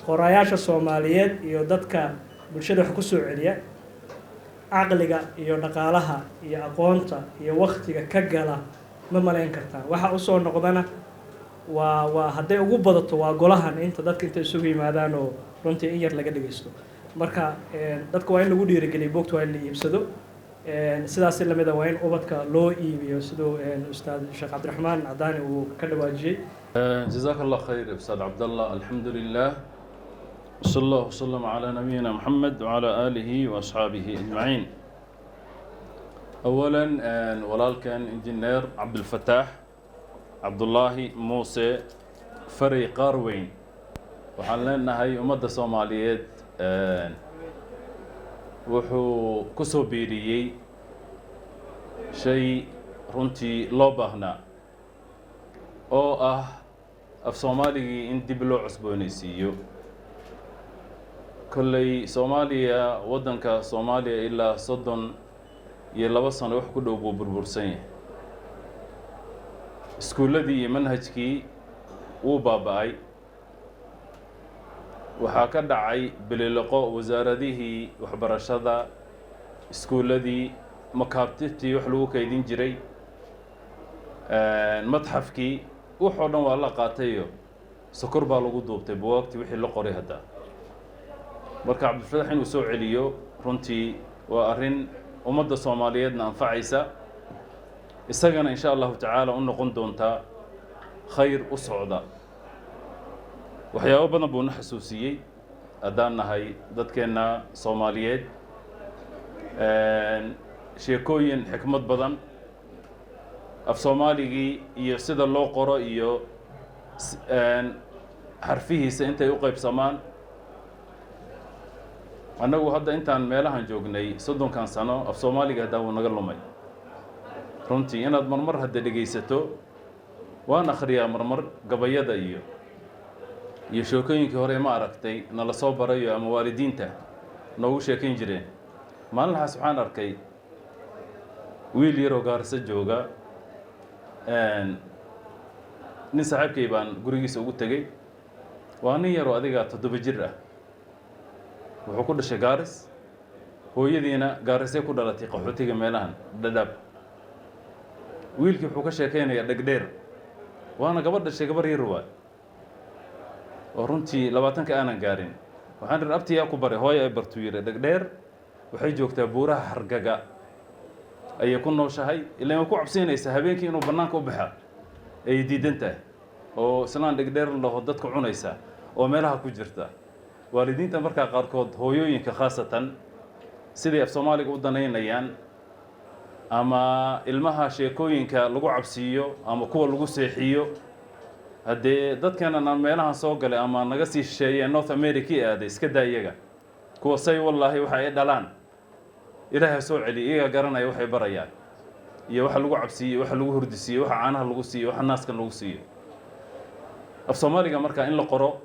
qorayaasha Soomaaliyeed iyo dadka bulshada wax ku soo celiya aqliga iyo dhaqaalaha iyo aqoonta iyo waqtiga ka gala ma malayn kartaa waxa u soo noqdana waa hadday ugu badato waa golahan inta dadka inta isugu yimaadaan oo runtii in yar laga dhageysto marka dadka waa in lagu dhiirigeliyo buugta waa in la iibsado sidaas la mid ah waa in ubadka loo iibiyo sidoo ustaad Sheekh Cabdiraxmaan Cadaani uu ka dhawaajiyay jazakallahu khayr ustaad Abdullah alhamdulillah صلى الله وسلم على نبينا محمد وعلى آله وأصحابه أجمعين. أولا ولكن إنجنير عبد الفتاح عبد الله موسى فري قاروين وحلنا هاي أمد الصوماليات وحو كسو بيريي شيء رنتي لوبهنا أو أف صومالي إن دبلو عصبونيسيو كلي سوماليا ودنك سوماليا إلا صدن يلبسنا وح كله بربرسين سكول دي منهجكي وباباي وحكد عي باللقاء وزارته وحبرشدا سكول دي مكابتتي وحلو كيدين جري متحفكي وحنا والله قاتيو سكر بالوجود بوقت وحي لقري هذا marka Cabdulfataax inuu soo celiyo runtii waa arin ummadda Soomaaliyeedna anfacaysa isagana insha Allah ta'ala u noqon doonta khayr u socda waxyaabo badan buu na xasuusiyay adaan nahay dadkeena Soomaaliyeed sheekooyin xikmad badan af Soomaaligi iyo sida loo qoro iyo xarfihiisa intay u qaybsamaan annagu hadda intaan meelahan joognay 30 sano af Soomaaliga daawo naga lumay runtii inaad marmar hadda dhageysato waan akhriyaa marmar gabayada iyo sheekooyinkii hore ma aragtay nala soo barayo ama waalidiinta noogu sheekayn jireen maalintaas waxaan arkay wiil yar oo Gaarisa jooga nin saaxiibkay baan gurigiisa ugu tagay waa nin yar oo adiga 7 jir ah wuxuu ku dhashay Gaaris hooyadiina Gaarisay ku dhalatay qaxootiga meelahan dhadhab wiilkii wuxuu ka sheekeynayaa dhagdheer waana gabadh dhashay gabar yar waa oo runtii 20 ka aanan gaarin waxaan rir abtiyaa ku baray hooyo ay bartu yiri dhagdheer waxay joogtaa buuraha hargaga ay ku nooshahay ilaa ma ku cabsiinaysa habeenkii inuu banaanka u baxa ay diidan tahay oo islaan dhagdheer loo dadka cunaysa oo meelaha ku jirta waalidiinta markaa qaarkood hooyooyinka khaasatan sidii af Soomaaliga u danaynayaan ama ilmaha sheekooyinka lagu cabsiyo ama kuwa lagu seexiyo hadee dadkana meelahan soo galay ama naga sii shisheeyay North America aaday iska daayaga kuwa say wallahi waxa ay dhalaan ilaahay soo celi iyaga garanay waxay barayaan iyo waxa lagu cabsiyo waxa lagu hurdisiyo waxa caanaha lagu siiyo waxa naaska lagu siiyo af Soomaaliga markaa in la qoro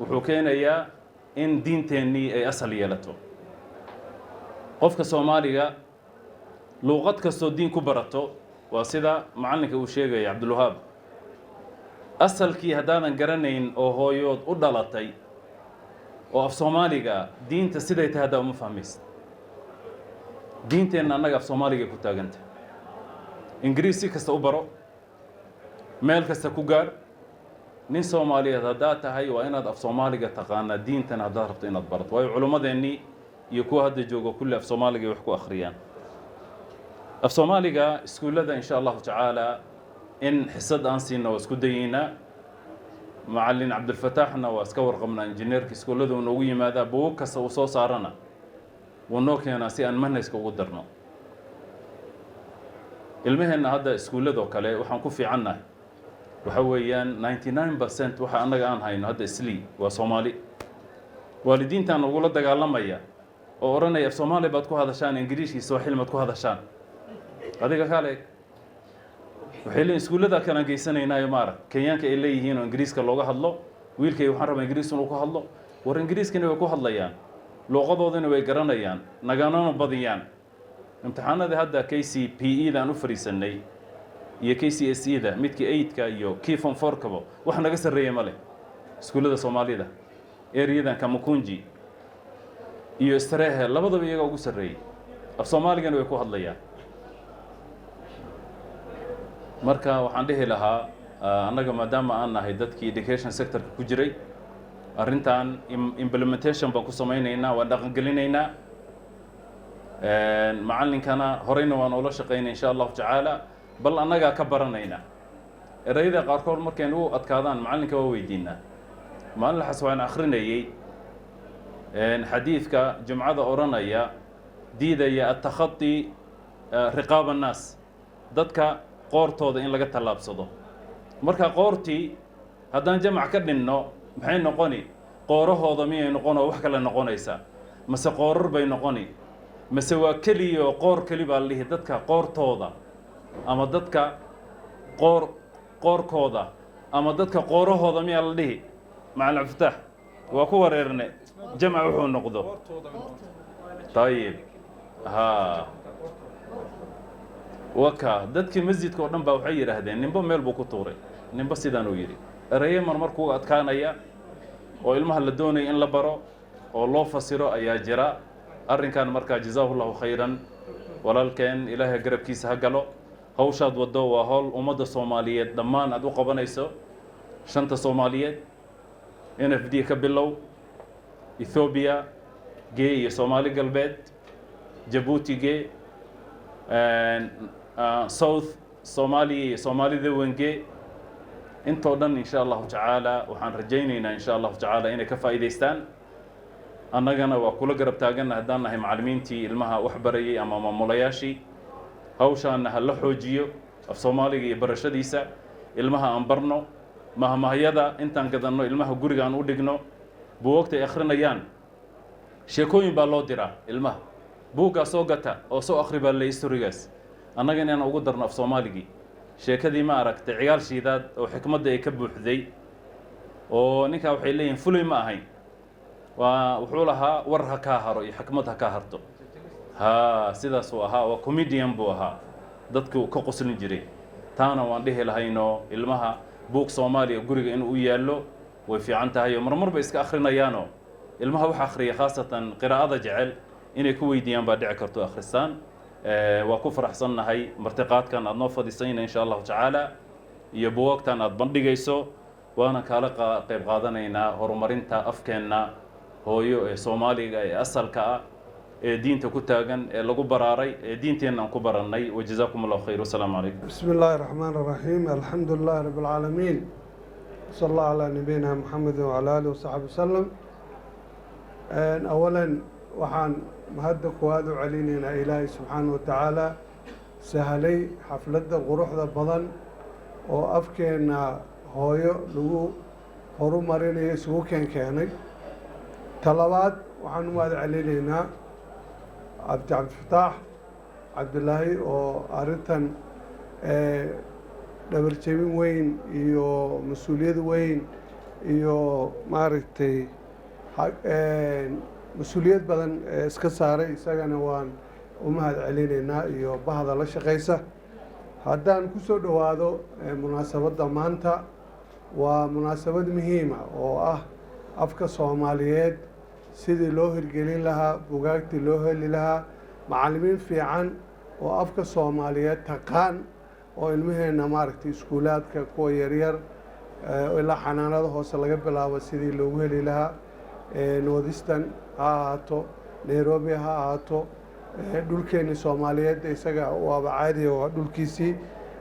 wuxuu keenayaa in diinteennii ay asal yeelato qofka Soomaaliga luqad kastoo diin ku barato waa sida macalinka uu sheegay Cabdulwahaab asalkii hadaanan garanayn oo hooyood u dhalatay oo af Soomaaliga diinta siday tahay hada uma fahmaysid diinteena annaga af Soomaaliga ku taaganta Ingiriisi kasta u baro meel kasta ku gaar nin Soomaaliyeed hadaa tahay waa inaad af Soomaaliga taqaana diintan hadaa rabto inaad barato way culimadeeni iyo kuwa hadda jooga kulli af Soomaaliga wax ku akhriyaan af Soomaaliga iskuulada insha Allah ta'ala in xisad aan siino isku dayina macallin Cabdulfataaxna waa iska warqabnaa injineerka iskuulada uu ugu yimaada buug kasta uu soo saarana ونو كنا سي أن مهنس كودرنا المهنة هذا سكولة وكله وحن كوفي عنه وحويان 99% وح أنا جان هاي هذا إسلي وصومالي والدين تان وقول لك على مية ورانا يا صومالي بتكو هذا شان إنجليزي سواحيل ما تكو هذا شان هذا كهالك وحيلين سكولة ذا كان جيسنا هنا يمارا كيان كإللي هنا إنجليز كلغة هلا ويل كي يحرم إنجليز ونوكو هلا ورإنجليز كانوا يكو هلا يان لغة ذودين ويقرنا يان نجانا بديان امتحان هذا KCPE ذا نفري سنة يا KCSE ذا متك 8 كيو كيفهم فركبه وإحنا قصر ريا ماله iskuullada soomaalida ereyadan Kamukunji iyo Starehe labadaba iyaga ugu sarreeyay af Soomaaligana way ku hadlayaan marka waxaan dhihi lahaa annaga maadaama aan nahay dadkii education sector-ka ku jiray arrintan implementation baan ku samaynaynaa waan dhaqangelinaynaa macallinkana horeyna waan ula shaqaynay insha allahu tacaala bal annagaa ka baranaynaa erayada qaarkood markaynu u adkaadaan macallinka waa weydiinaa maalin xas waan akhrinayay xadiidka jumcada odhanaya diidaya attakhati riqaab annaas dadka qoortooda in laga tallaabsado marka qoortii haddaan jamac ka dhinno maxay noqoni qoorahooda miyay noqonoo wax kale noqonaysaa mase qoorar bay noqoni mase waa keliya qoor keli baa la dhihi dadka qoortooda ama dadka qoorkooda ama dadka qoorahooda miyaa la dhihi macalin cabdifatax waa ku wareerne jamc wuxuu noqdo ayib ha waka dadkii masjidka oo dhan baa waxay yidhaahdeen ninba meel buu ku tuuray ninba sidaan uu yidhi eraye markuu adkaanaya oo ilmaha la doonaya in la baro oo loo fasiro ayaa jira arrinkan markaa jazaahu llahu khayran walaalkeen ilaahay garabkiisa ha galo hawshaad waddo waa hawl ummadda soomaaliyeed dhammaan aad u qabanayso shanta soomaaliyeed NFD ka bilow Ethiopia gee iyo Soomaali galbeed Djibouti gee South Somalia iyo Soomaalida wenge intoo dhan insha allahu tacaala waxaan rajaynaynaa insha allahu tacaala inay ka faa'iidaystaan annagana waa kula garab taaganna haddaan nahay macallimiintii ilmaha wax barayay ama maamulayaashii hawshaana ha la xoojiyo af Soomaaliga iyo barashadiisa ilmaha aan barno mahmahyada intaan gadanno ilmaha guriga aan u dhigno buugta ay akhrinayaan sheekooyin baa loo diraa ilmaha buugga soo gata oo soo akhri baa la historigaas annaga inaan ugu darno af Soomaaligii sheekadii ma aragtay ciyaal shiidaad oo xikmadda ay ka buuxday oo ninka waxay leeyihiin fulay ma ahayn waa wuxuu lahaa war ha ka haro iyo xikmad ha ka harto ha sidaas uu ahaa waa comedian buu ahaa dadku ka qoslin jiray taana waan dhihi lahayno ilmaha buug Soomaaliya guriga inuu u yaallo way fiican tahay marmar ba iska akhrinayaano ilmaha wax akhriya khaasatan qiraa'ada jecel inay ku weydiiyaan baa dhici karto akhristaan waa ku faraxsannahay martiqaadkan aad noo fadhiisayna insha allahu tacaala iyo buugagtan aad bandhigayso waana kaala qayb qaadanaynaa horumarinta afkeenna hooyo ee Soomaaliga ee asalka ah ee diinta ku taagan ee lagu baraaray ee diinteenna aan ku barannay wajazaakumullahu khayr wassalaamu calaykum bismillaahi raxmaani raxiim alxamdulilaahi rabbil caalamiin sala allahu calaa nabiyina muxamed wacala aalihi wasaxbi wasalam awalan waxaan mahadda kuwaad u celinaynaa ilaahay subxaana wa tacaala sahlay xafladda quruxda badan oo afkeenna hooyo lagu horumarinayo isugu keenay talabaad waxaan u mahad celinaynaa cabdifataax cabdilaahi oo arrintan dhabarjebin weyn iyo mas-uuliyad weyn iyo maaragtay mas-uuliyad badan iska saaray isagana waan u mahad celinaynaa iyo bahda la shaqaysa haddaan ku soo dhowaado munaasabadda maanta waa munaasabad muhiima oo ah afka Soomaaliyeed sidii loo hirgelin lahaa bugaagtii loo heli lahaa macallimiin fiican oo afka Soomaaliyeed taqaan oo ilmaheena maaragtay iskuulaadka kuwa yaryar ilaa xanaanada hoose laga bilaabo sidii loogu heli lahaa Northeastern ha ahaato Nairobi ha ahaato dhulkeeni Soomaaliyeed isaga waaba caadi waa dhulkiisii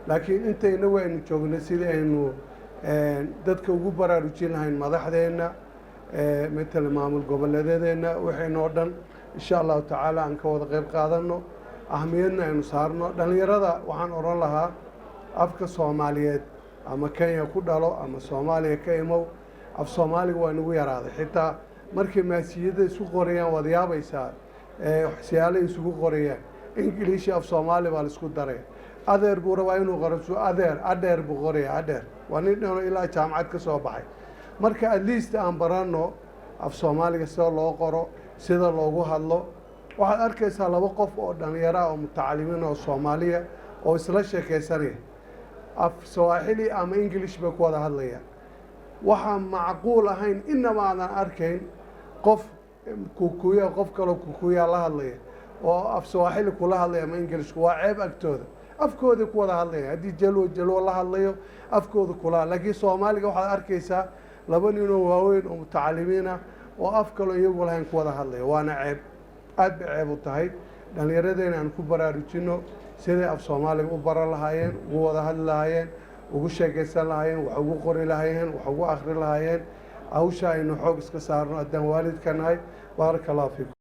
laakiin intayna waynu joognay sidii aynu dadka ugu baraarujin lahayn madaxdeena مثل maamul goboleedeena waxaynu dhan insha Allah taala aan ka wada qayb qaadano ahmiyadna aynu saarno dhalinyarada waxaan oran lahaa afka Soomaaliyeed ama Kenya ku dhalo ama Soomaaliya ka imow af Soomaaliga waa nagu yaraaday xitaa markii maasiyada isu qorayaan wadayaabaysaa waxyaalo isugu qorayaan English af Soomaali baa la isku daray adeer buu rabaa inuu qorso adeer buu qoraya adeer waa nin ilaa jaamacad ka soo baxay marka at least aan barano af Soomaaliga sida loo qoro sida loogu hadlo waxaad arkaysaa laba qof oo dhalinyaro oo mutacalimiin oo Soomaaliya oo isla sheekaysanaya af Swahili ama English ba ku wada hadlayaan waxaan macquul ahayn inaba aadan arkayn qof kukuya qof kaloo kukuya la hadlaya oo af soomaali kula hadlaya ama ingiriisku waa ceeb agtooda afkooda ku wada hadlaya haddii jalwo la hadlayo afkooda kula laakiin soomaaliga waxaad arkaysaa laba nin oo waaweyn oo mutacalimiin ah oo af kaloo iyagu lahayn ku wada hadlaya waana ceeb aad bay ceeb u tahay dhallinyaradeenna aan ku baraarujino siday af soomaaliga u baran lahaayeen ugu wada hadli lahaayeen ugu sheekaysan lahaayeen wax ugu qori lahaayeen wax ugu akhri lahaayeen hawsha aynu xoog iska saarno haddaan waalidka nahay baaraka allahu fiikum